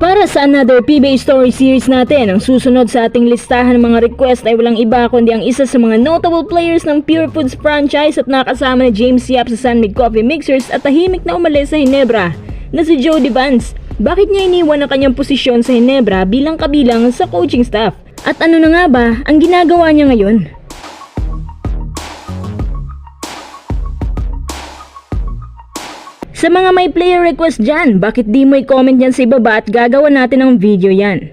Para sa another PBA Story Series natin, ang susunod sa ating listahan ng mga request ay walang iba kundi ang isa sa mga notable players ng Pure Foods franchise at nakasama ni James Yap sa San Mig Coffee Mixers at tahimik na umalis sa Ginebra na si Jody Vance. Bakit niya iniwan ang kanyang posisyon sa Ginebra bilang kabilang sa coaching staff? At ano na nga ba ang ginagawa niya ngayon? Sa mga may player request dyan, bakit di mo i-comment yan sa ibaba at gagawa natin ng video yan?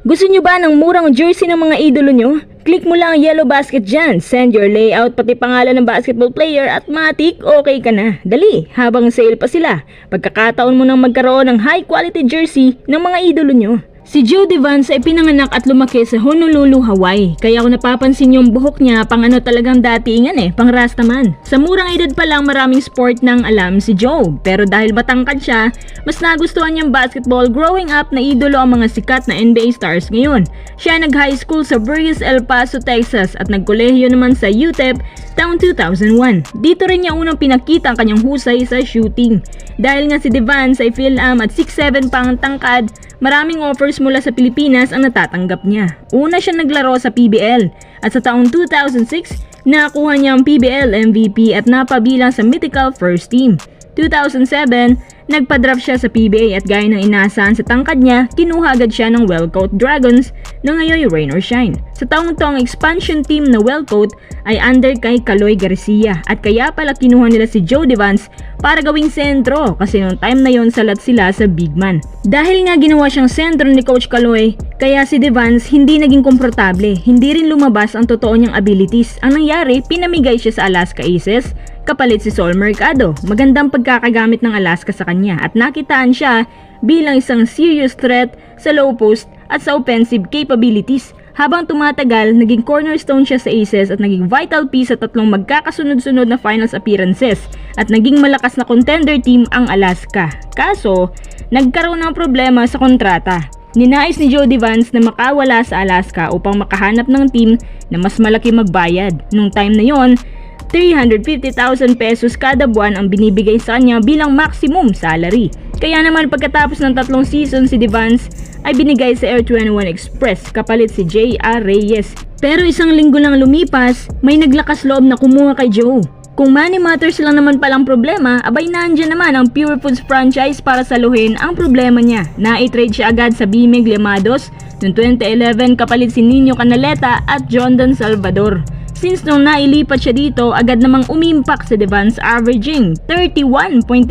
Gusto nyo ba ng murang jersey ng mga idolo nyo? Click mo lang ang yellow basket dyan, send your layout pati pangalan ng basketball player at matik okay ka na. Dali, habang sale pa sila. Pagkakataon mo nang magkaroon ng high quality jersey ng mga idolo nyo. Si Jody Vance ay pinanganak at lumaki sa Honolulu, Hawaii. Kaya kung napapansin yung buhok niya, pang ano talagang datingan pang Rastaman. Sa murang edad pa lang maraming sport nang alam si Joe. Pero dahil matangkad siya, mas nagustuhan niyang basketball growing up na idolo ang mga sikat na NBA stars ngayon. Siya nag-high school sa Burgess, El Paso, Texas at nagkolehiyo naman sa UTEP taong 2001. Dito rin niya unang pinakita ang kanyang husay sa shooting. Dahil nga si Vance ay Phil-Am at 6'7" pa ang tangkad, maraming offers mula sa Pilipinas ang natatanggap niya. Una siya naglaro sa PBL at sa taong 2006, nakakuha niya ang PBL MVP at napabilang sa mythical first team. 2007, nagpa-draft siya sa PBA at gaya ng inaasahan sa tangkad niya, kinuha agad siya ng Wellcoat Dragons na ngayon rain or shine. Sa taong to, ang expansion team na Wellcoat ay under kay Kaloy Garcia at kaya pala kinuha nila si Jody Vance para gawing sentro kasi nung time na yon salat sila sa big man. Dahil nga ginawa siyang sentro ni Coach Kaloy, kaya si Vance hindi naging komportable, hindi rin lumabas ang totoo niyang abilities. Ang nangyari, pinamigay siya sa Alaska Aces, kapalit si Sol Mercado. Magandang pagkakagamit ng Alaska sa kanya at nakitaan siya bilang isang serious threat sa low post at sa offensive capabilities. Habang tumatagal, naging cornerstone siya sa Aces at naging vital piece sa tatlong magkakasunod-sunod na finals appearances at naging malakas na contender team ang Alaska. Kaso, nagkaroon ng problema sa kontrata. Ninais ni Jody Vance na makawala sa Alaska upang makahanap ng team na mas malaki magbayad. Nung time na yon, 350,000 pesos kada buwan ang binibigay sa kanya bilang maximum salary. Kaya naman pagkatapos ng 3 season si Vance ay binigay sa Air 21 Express kapalit si J.R. Reyes. Pero isang linggo lang lumipas, may naglakas loob na kumuha kay Joe. Kung money matters lang naman palang problema, abay nandiyan naman ang Pure Foods franchise para saluhin ang problema niya. Na-trade siya agad sa Bimig Llamados noong 2011 kapalit si Nino Canaleta at Jondan Salvador. Since nung nailipat siya dito, agad namang umimpak si Vance averaging 31.89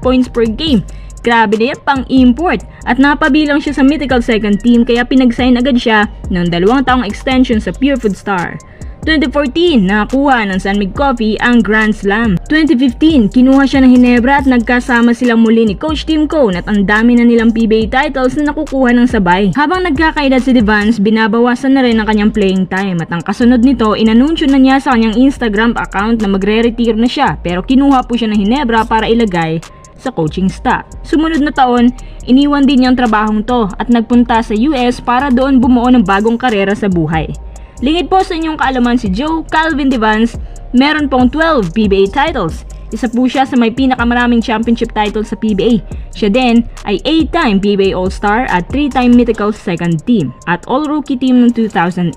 points per game. Grabe na yan pang import at napabilang siya sa mythical second team kaya pinag-sign agad siya ng 2 taong extension sa Pure Food Star. 2014, nakakuha ng San Mig Coffee ang Grand Slam. 2015, kinuha siya ng Ginebra at nagkasama silang muli ni Coach Tim Cone at ang dami na nilang PBA titles na nakukuha ng sabay. Habang nagkakaedad si Vance, binabawasan na rin ang kanyang playing time at ang kasunod nito, inanunsyo na niya sa kanyang Instagram account na magre-retire na siya pero kinuha po siya ng Ginebra para ilagay sa coaching staff. Sumunod na taon, iniwan din niya ang trabahong to at nagpunta sa US para doon bumuo ng bagong karera sa buhay. Lingid po sa inyong kaalaman si Joe Calvin Vance, meron pong 12 PBA titles. Isa po siya sa may pinakamaraming championship titles sa PBA. Siya din ay 8-time PBA All-Star at 3-time mythical second team at All-Rookie team noong 2008.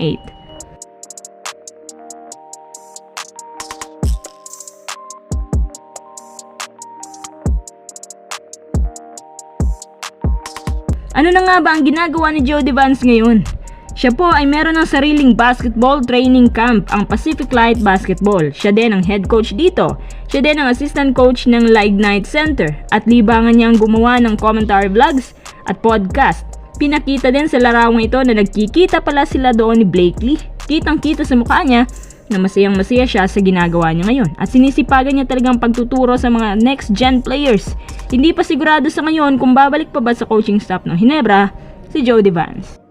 Ano na nga ba ang ginagawa ni Jody Vance ngayon? Siya po ay meron ng sariling basketball training camp, ang Pacific Light Basketball. Siya din ang head coach dito. Siya din ang assistant coach ng Light Night Center at libangan niyang gumawa ng commentary vlogs at podcast. Pinakita din sa larawang ito na nagkikita pala sila doon ni Blakely. Kitang-kita sa mukha niya na masayang-masaya siya sa ginagawa niya ngayon at sinisipagan niya talagang pagtuturo sa mga next gen players. Hindi pa sigurado sa ngayon kung babalik pa ba sa coaching staff ng Ginebra si Jody Vance.